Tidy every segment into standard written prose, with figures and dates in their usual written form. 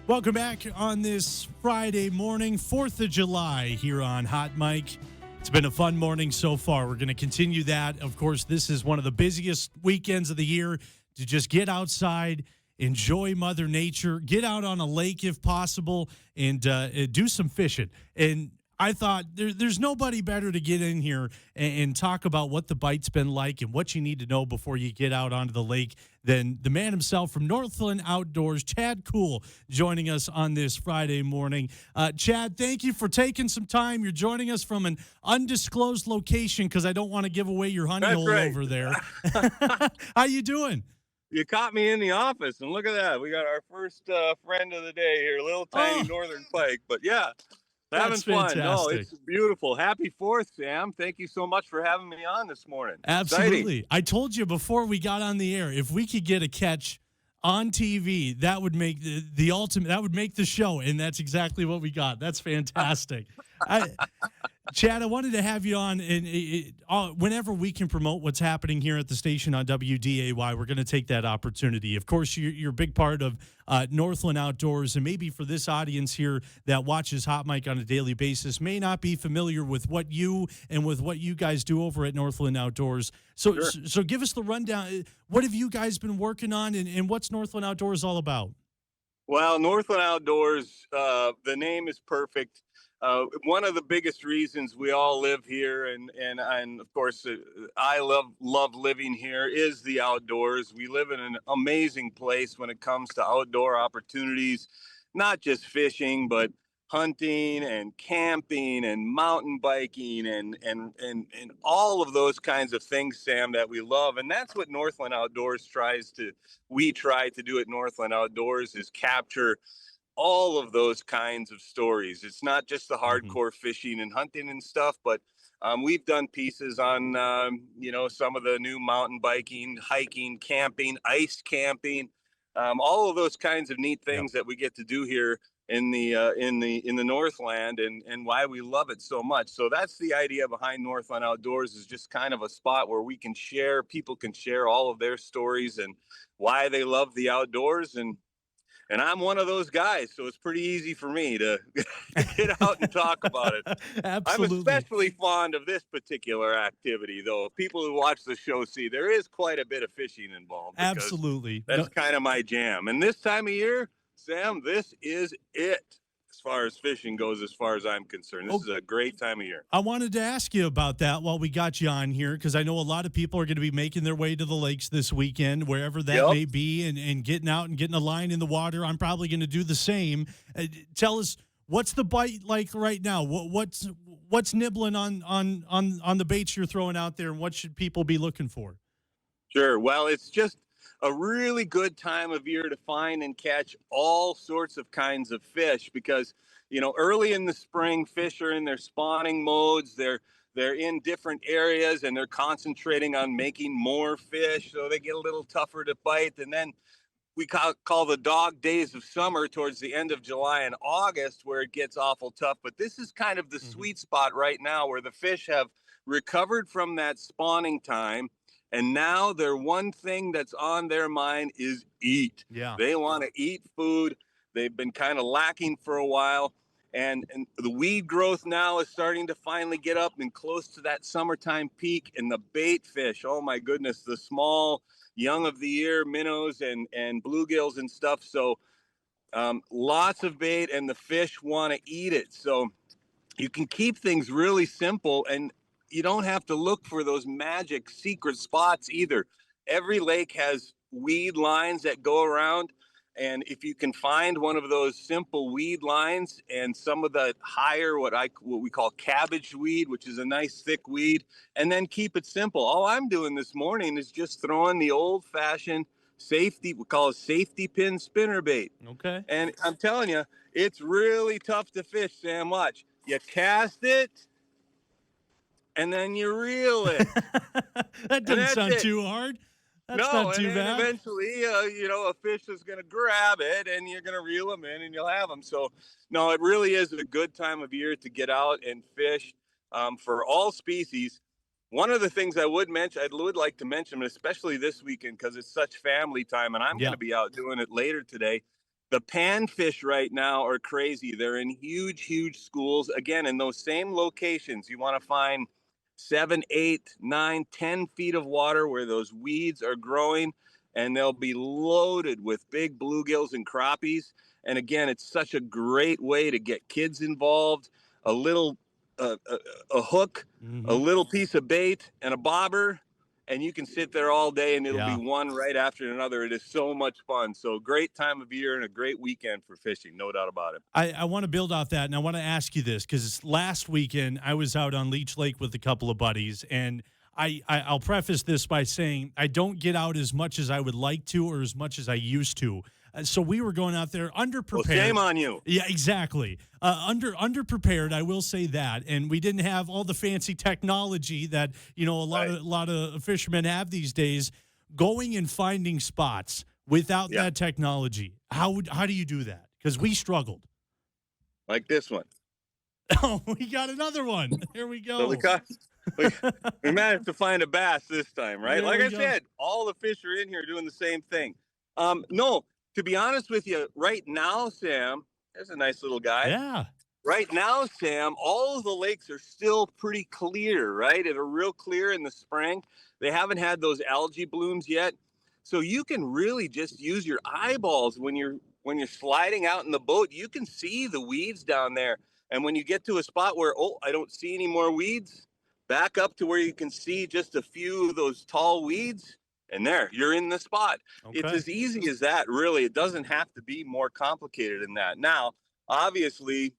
Welcome back on this Friday morning, 4th of July here on Hot Mic. It's been a fun morning so far. We're going to continue that. Of course, this is one of the busiest weekends of the year to just get outside, enjoy Mother Nature, get out on a lake if possible, and do some fishing. And I thought there's nobody better to get in here and talk about what the bite's been like and what you need to know before you get out onto the lake than the man himself from Northland Outdoors, Chad Koel, joining us on this Friday morning. Chad, thank you for taking some time. You're joining us from an undisclosed location because I don't want to give away your honey hole over there. How you doing? You caught me in the office, and look at that. We got our first friend of the day here, little tiny northern pike. But yeah, having That's fun. fantastic. No, it's beautiful. Happy 4th, Sam. Thank you so much for having me on this morning. Absolutely. Exciting. I told you before we got on the air, if we could get a catch on TV, that would make the ultimate, that would make the show, and that's exactly what we got. That's fantastic. Chad, I wanted to have you on, and whenever we can promote what's happening here at the station on WDAY, we're going to take that opportunity. Of course, you're a big part of Northland Outdoors, and maybe for this audience here that watches Hot Mic on a daily basis may not be familiar with what you guys do over at Northland Outdoors. So, Sure. so give us the rundown. What have you guys been working on, and what's Northland Outdoors all about? Well, Northland Outdoors, the name is perfect. One of the biggest reasons we all live here, and of course, I love living here, is the outdoors. We live in an amazing place when it comes to outdoor opportunities, not just fishing, but hunting and camping and mountain biking and all of those kinds of things, Sam, that we love. And that's what Northland Outdoors we try to do at Northland Outdoors, is capture all of those kinds of stories. It's not just the hardcore fishing and hunting and stuff, but we've done pieces on, some of the new mountain biking, hiking, camping, ice camping, all of those kinds of neat things that we get to do here in the Northland, and why we love it so much. So that's the idea behind Northland Outdoors, is just kind of a spot where people can share all of their stories and why they love the outdoors. And I'm one of those guys, so it's pretty easy for me to get out and talk about it. I'm Absolutely. especially fond of this particular activity, though. People who watch the show see there is quite a bit of fishing involved. Absolutely. That's kind of my jam. And this time of year, Sam, this is it as far as fishing goes, as far as I'm concerned. This is a great time of year. I wanted to ask you about that while we got you on here, because I know a lot of people are going to be making their way to the lakes this weekend, wherever that may be, and getting out and getting a line in the water. I'm probably going to do the same. Tell us, what's the bite like right now? What's nibbling on the baits you're throwing out there, and what should people be looking for? Sure. Well, it's just a really good time of year to find and catch all sorts of kinds of fish, because early in the spring, fish are in their spawning modes. They're in different areas, and they're concentrating on making more fish, so they get a little tougher to bite. And then we call the dog days of summer towards the end of July and August, where it gets awful tough. But this is kind of the sweet spot right now, where the fish have recovered from that spawning time. And now their one thing that's on their mind is eat. Yeah. They want to eat food. They've been kind of lacking for a while. And the weed growth now is starting to finally get up and close to that summertime peak. And the bait fish, oh my goodness, the small, young of the year minnows and bluegills and stuff. So lots of bait, and the fish want to eat it. So you can keep things really simple, and you don't have to look for those magic secret spots either. Every lake has weed lines that go around. And if you can find one of those simple weed lines and some of the higher, what we call cabbage weed, which is a nice thick weed, and then keep it simple. All I'm doing this morning is just throwing the old fashioned we call a safety pin spinner bait. Okay. And I'm telling you, it's really tough to fish, Sam. Watch. You cast it, and then you reel it. That doesn't sound too hard. That's not too bad. And eventually, a fish is going to grab it, and you're going to reel them in, and you'll have them. So, no, it really is a good time of year to get out and fish for all species. One of the things I would like to mention, especially this weekend, because it's such family time, and I'm going to be out doing it later today. The panfish right now are crazy. They're in huge, huge schools. Again, in those same locations, you want to find 7, 8, 9, 10 feet of water where those weeds are growing, and they'll be loaded with big bluegills and crappies. And again, it's such a great way to get kids involved. A little, a hook, a little piece of bait, and a bobber, and you can sit there all day and it'll be one right after another. It is so much fun. So great time of year and a great weekend for fishing, no doubt about it. I want to build off that, and I want to ask you this because last weekend I was out on Leech Lake with a couple of buddies, and I'll preface this by saying I don't get out as much as I would like to or as much as I used to. So we were going out there underprepared. Well, shame on you. Yeah, exactly. Underprepared, I will say that, and we didn't have all the fancy technology that a lot of fishermen have these days. Going and finding spots without that technology, how do you do that? Because we struggled. Like this one. Oh, we got another one. Here we go. So we managed to find a bass this time, right? There like I go. said, all the fish are in here doing the same thing. No, to be honest with you, right now, Sam, there's a nice little guy. Yeah. Right now, Sam, all of the lakes are still pretty clear, right? They're real clear in the spring. They haven't had those algae blooms yet. So you can really just use your eyeballs when you're sliding out in the boat. You can see the weeds down there. And when you get to a spot where, I don't see any more weeds, back up to where you can see just a few of those tall weeds, and there, you're in the spot. Okay. It's as easy as that, really. It doesn't have to be more complicated than that. Now, obviously,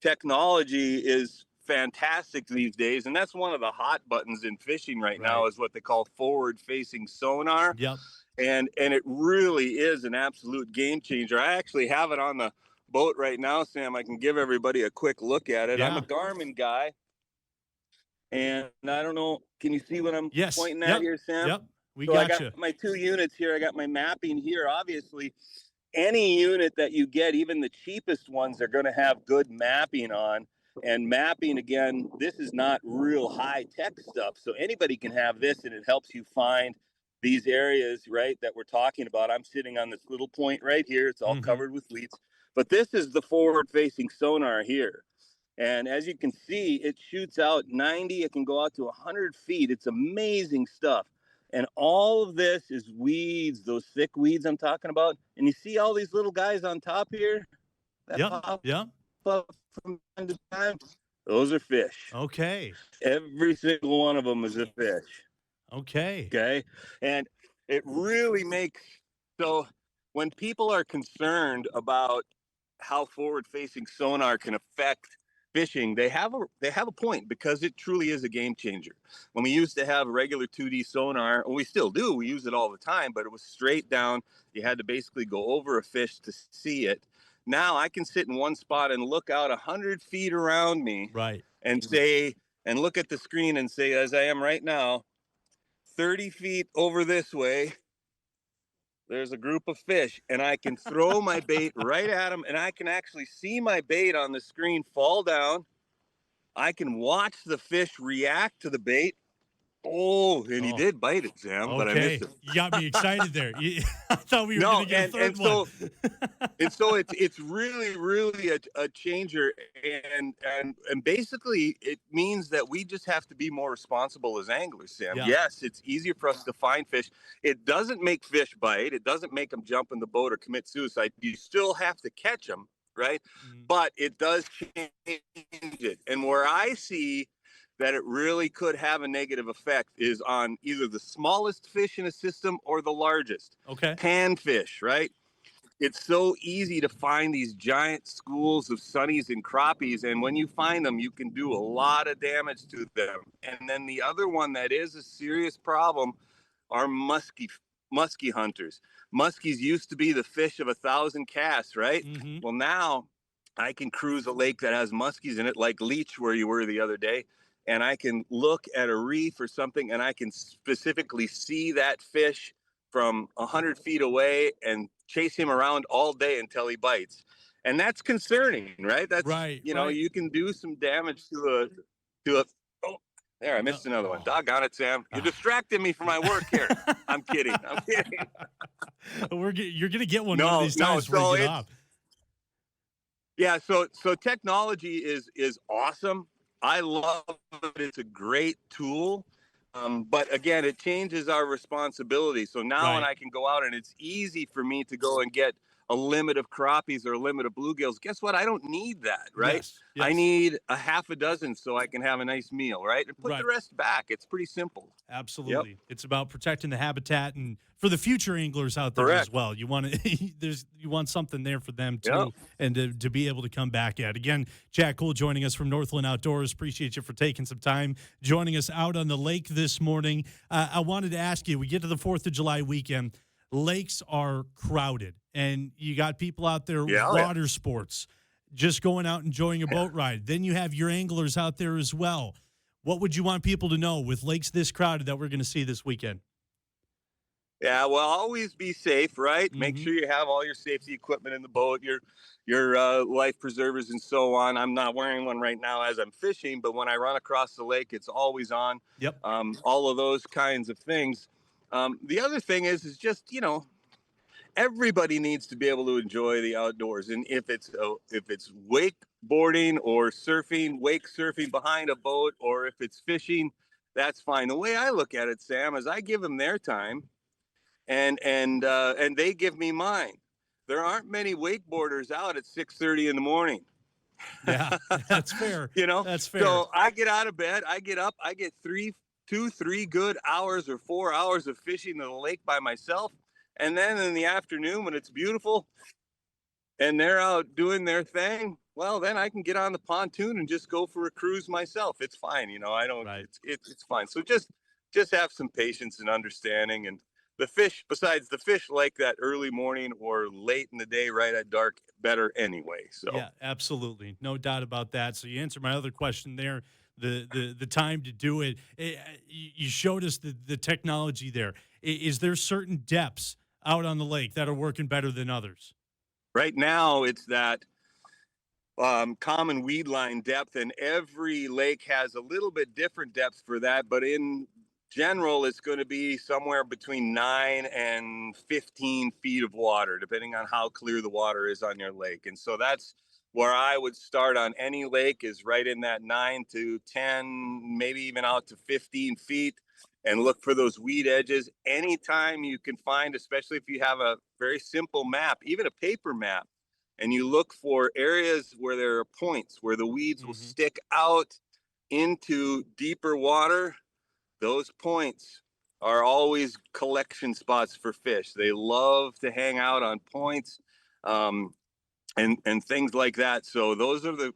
technology is fantastic these days, and that's one of the hot buttons in fishing right now is what they call forward-facing sonar. Yep. And it really is an absolute game changer. I actually have it on the boat right now, Sam. I can give everybody a quick look at it. I'm a Garmin guy, and I don't know, can you see what I'm pointing at here, Sam? Yep. I got my 2 units here. I got my mapping here. Obviously, any unit that you get, even the cheapest ones, are going to have good mapping on. And mapping, again, this is not real high-tech stuff. So anybody can have this, and it helps you find these areas, right, that we're talking about. I'm sitting on this little point right here. It's all covered with weeds. But this is the forward-facing sonar here. And as you can see, it shoots out 90. It can go out to 100 feet. It's amazing stuff. And all of this is weeds, those thick weeds I'm talking about. And you see all these little guys on top here? Pop up from time to time? Those are fish. Okay. Every single one of them is a fish. Okay. Okay. And it really makes, so when people are concerned about how forward-facing sonar can affect fishing, they have a point, because it truly is a game changer. When we used to have regular 2D sonar, and we still do, we use it all the time, but it was straight down. You had to basically go over a fish to see it. Now I can sit in one spot and look out 100 feet around me, and say, and look at the screen and say, as I am right now, 30 feet over this way, there's a group of fish, and I can throw my bait right at them, and I can actually see my bait on the screen fall down. I can watch the fish react to the bait. He did bite it, Sam, but I missed it. You got me excited there. I thought we were going to get a third one. And so it's really, really a changer. And basically, it means that we just have to be more responsible as anglers, Sam. Yeah. Yes, it's easier for us to find fish. It doesn't make fish bite. It doesn't make them jump in the boat or commit suicide. You still have to catch them, right? But it does change it. And where I see that it really could have a negative effect is on either the smallest fish in a system or the largest. Okay. Panfish, right? It's so easy to find these giant schools of sunnies and crappies, and when you find them, you can do a lot of damage to them. And then the other one that is a serious problem are muskie hunters. Muskies used to be the fish of 1,000 casts, right? Well, now I can cruise a lake that has muskies in it, like Leech, where you were the other day, and I can look at a reef or something, and I can specifically see that fish from 100 feet away and chase him around all day until he bites. And that's concerning, right? That's you can do some damage to a There, I No. missed another one. Oh. Doggone it, Sam. You're distracting me from my work here. I'm kidding. I'm kidding. You're gonna get one of No, these no. times before So you get it's off. yeah. So technology is awesome. I love it. It's a great tool. But again, it changes our responsibility. So now when Right. I can go out and it's easy for me to go and get a limit of crappies or a limit of bluegills, guess what? I don't need that, right? Yes. I Yes. need a half a dozen so I can have a nice meal, right? And put the Right. rest back. It's pretty simple. Yep. Absolutely. It's about protecting the habitat and for the future anglers out there as Correct. well. You want to you want something there for them Yep. too and to be able to come back at. Again, Chad Koel joining us from Northland Outdoors. Appreciate you for taking some time joining us out on the lake this morning. I wanted to ask you, we get to the 4th of July weekend, lakes are crowded and you got people out there Yeah. water sports, just going out enjoying a boat ride. Then you have your anglers out there as well. What would you want people to know with lakes this crowded that we're going to see this weekend? Yeah, well, always be safe, right? Make Mm-hmm. sure you have all your safety equipment in the boat, your life preservers and so on. I'm not wearing one right now as I'm fishing, but when I run across the lake, it's always on. Yep. All of those kinds of things. The other thing is just everybody needs to be able to enjoy the outdoors, and if it's wakeboarding or surfing, wake surfing behind a boat, or if it's fishing, that's fine. The way I look at it, Sam, is I give them their time and they give me mine. There aren't many wakeboarders out at 6:30 in the morning. Yeah, that's fair. That's fair. So I get out of bed, I get up, I get 3 good hours or 4 hours of fishing in the lake by myself, and then in the afternoon when it's beautiful and they're out doing their thing, well, then I can get on the pontoon and just go for a cruise myself. It's fine, I don't. Right. It's fine. So just have some patience and understanding. And the fish, besides the fish, like that early morning or late in the day, right at dark, better anyway. So Yeah, absolutely. No doubt about that. So you answered my other question there. The time to do it. You showed us the technology there. Is there certain depths out on the lake that are working better than others? right now it's that common weed line depth, and every lake has a little bit different depth for that. But in general, it's going to be somewhere between 9 and 15 feet of water, depending on how clear the water is on your lake. And so that's where I would start on any lake, is right in that 9 to 10, maybe even out to 15 feet, and look for those weed edges anytime you can find, especially if you have a very simple map, even a paper map, and you look for areas where there are points where the weeds will Mm-hmm. stick out into deeper water. Those points are always collection spots for fish. They love to hang out on points, um, and things like that. So those are the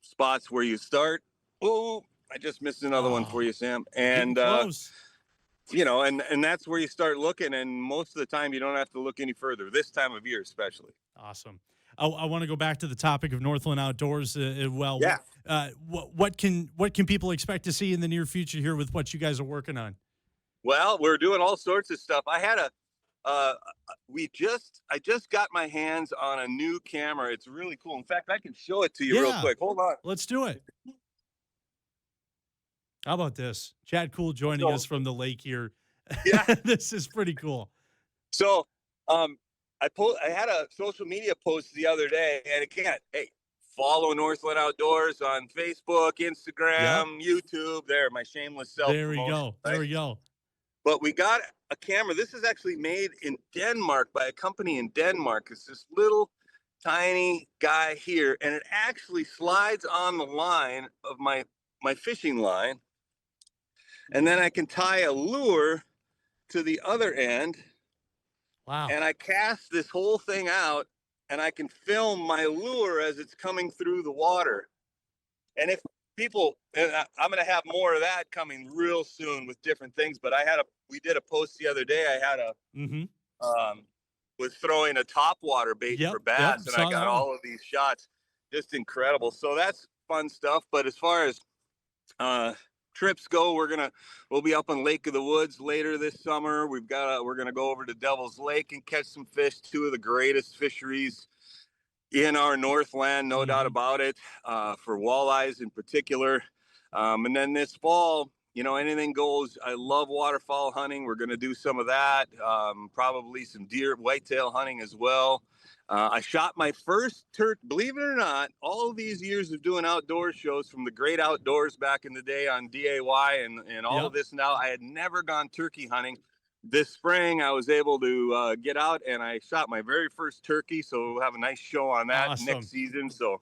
spots where you start. Oh, I just missed another one for Oh, you, Sam. you're getting And close. and that's where you start looking. And most of the time, you don't have to look any further. This time of year, especially. Awesome. I want to go back to the topic of Northland Outdoors. Well, Yeah. what can people expect to see in the near future here with what you guys are working on? Well, we're doing all sorts of stuff. Uh, I just got my hands on a new camera. It's really cool. In fact, I can show it to you real Yeah, quick. Hold on. let's do it. How about this? Chad Koel joining So, us from the lake here. yeah. This is pretty cool. So, um, I had a social media post the other day, and again, hey, follow Northland Outdoors on Facebook, Yep. Instagram, YouTube. There, my shameless self There we promotion, go. There right? we go. But we got a camera. This is actually made in Denmark by a company in Denmark. It's this little tiny guy here, and it actually slides on the line of my fishing line, and then I can tie a lure to the other end, Wow. and I cast this whole thing out, and I can film my lure as it's coming through the water. And if people, and I'm going to have more of that coming real soon with different things. But we did a post the other day. I had Mm-hmm. was throwing a topwater bait Yep. for Yep. bass, and I Saw got that one. all of these shots, just incredible. So that's fun stuff. But as far as uh, trips go, we'll be up on Lake of the Woods later this summer. We're gonna go over to Devil's Lake and catch some fish. Two of the greatest fisheries in our Northland, no doubt Mm-hmm. about it, for walleyes in particular. And then this fall, anything goes. I love waterfowl hunting. We're going to do some of that. Probably some deer, whitetail hunting as well. I shot my first turkey, believe it or not, all of these years of doing outdoor shows from the great outdoors back in the day on DAY and all of this now. I had never gone turkey hunting. This spring, I was able to get out and I shot my very first turkey. So we'll have a nice show on that next season. So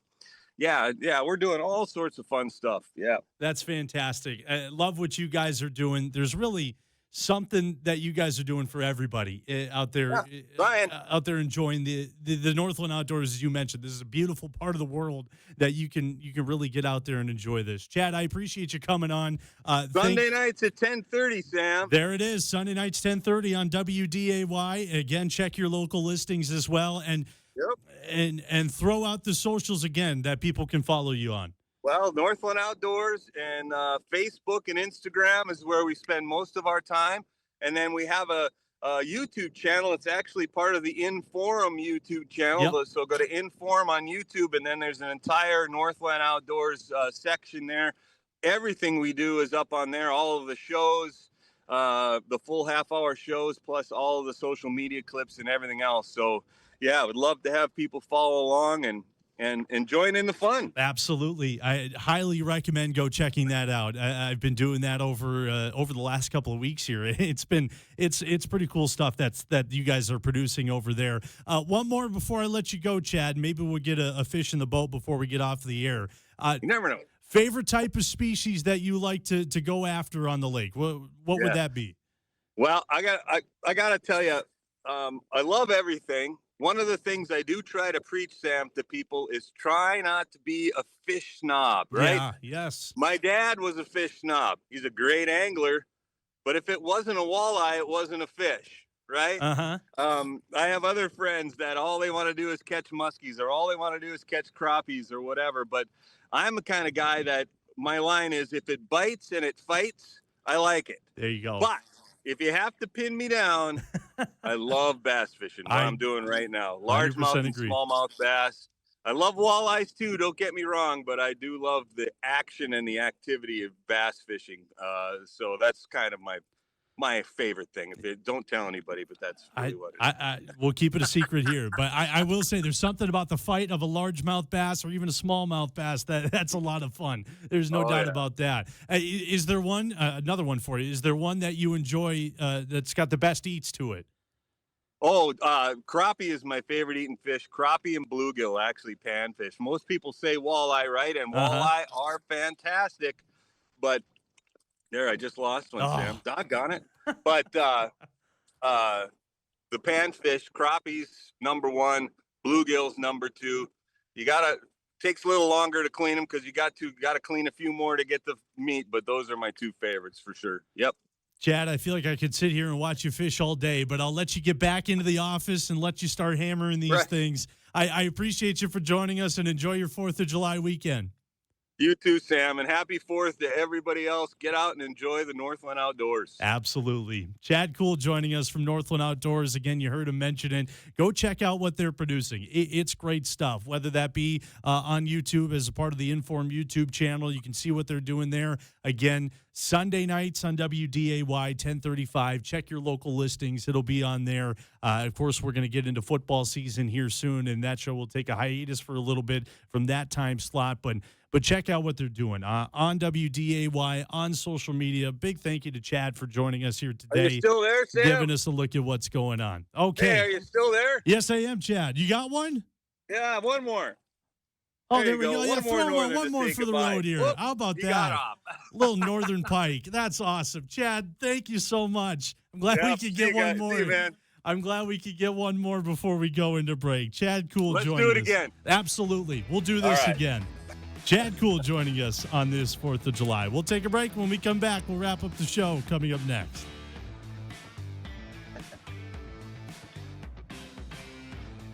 yeah, we're doing all sorts of fun stuff. Yeah. That's fantastic. I love what you guys are doing. There's really something that you guys are doing for everybody out there, out there enjoying the Northland Outdoors. As you mentioned, this is a beautiful part of the world that you can really get out there and enjoy this. Chad, I appreciate you coming on. Sunday nights at 10:30, Sam. There it is. Sunday nights, 10:30 on WDAY. Again, check your local listings as well. And and throw out the socials again that people can follow you on. Well, Northland Outdoors and Facebook and Instagram is where we spend most of our time. And then we have a YouTube channel. It's actually part of the Inforum YouTube channel. So go to Inforum on YouTube, and then there's an entire Northland Outdoors section there. Everything we do is up on there. All of the shows, the full half-hour shows, plus all of the social media clips and everything else. So, yeah, I would love to have people follow along and join in the fun. Absolutely. I highly recommend go checking that out. I've been doing that over the last couple of weeks here. It's pretty cool stuff that you guys are producing over there. One more before I let you go, Chad. Maybe we'll get a fish in the boat before we get off the air. You never know. Favorite type of species that you like to go after on the lake? What would that be? Well, I got to tell you, I love everything. One of the things I do try to preach, Sam, to people is try not to be a fish snob, right? Yeah, yes. My dad was a fish snob. He's a great angler, but if it wasn't a walleye, it wasn't a fish, right? I have other friends that all they want to do is catch muskies, or all they want to do is catch crappies or whatever. But I'm the kind of guy that my line is, if it bites and it fights, I like it. There you go. But if you have to pin me down, I love bass fishing, what I'm doing right now. Largemouth and smallmouth bass. I love walleyes too, don't get me wrong, but I do love the action and the activity of bass fishing. So that's kind of my favorite thing. Don't tell anybody, but that's really what it is. We'll keep it a secret here, but I will say there's something about the fight of a largemouth bass or even a smallmouth bass that's a lot of fun. There's no doubt about that. Is there one, another one for you? Is there one that you enjoy that's got the best eats to it? Oh, crappie is my favorite eating fish. Crappie and bluegill, actually panfish. Most people say walleye, right? And walleye are fantastic, but there, I just lost one, Sam. Doggone it. But the panfish, crappie's number one, bluegill's number two. Takes a little longer to clean them because you got to clean a few more to get the meat, but those are my two favorites for sure. Yep. Chad, I feel like I could sit here and watch you fish all day, but I'll let you get back into the office and let you start hammering these things. I appreciate you for joining us, and enjoy your 4th of July weekend. You too, Sam, and happy 4th to everybody else. Get out and enjoy the Northland Outdoors. Absolutely. Chad Koel joining us from Northland Outdoors. Again, you heard him mention it. Go check out what they're producing. It's great stuff, whether that be on YouTube as a part of the Inform YouTube channel. You can see what they're doing there. Again, Sunday nights on WDAY 1035. Check your local listings. It'll be on there. Of course, we're going to get into football season here soon, and that show will take a hiatus for a little bit from that time slot. But check out what they're doing on WDAY, on social media. Big thank you to Chad for joining us here today. Are you still there, Sam? Giving us a look at what's going on. Okay. Hey, are you still there? Yes, I am, Chad. You got one? Yeah, one more. Oh, there we go. Yeah, one more for the road here. Whoop, how about that? Little northern pike. That's awesome. Chad, thank you so much. I'm glad we could get one more. See you, man. I'm glad we could get one more before we go into break. Chad Koel joining us. Let's do it again. Absolutely. We'll do this again. Chad Koel joining us on this 4th of July. We'll take a break. When we come back, we'll wrap up the show coming up next.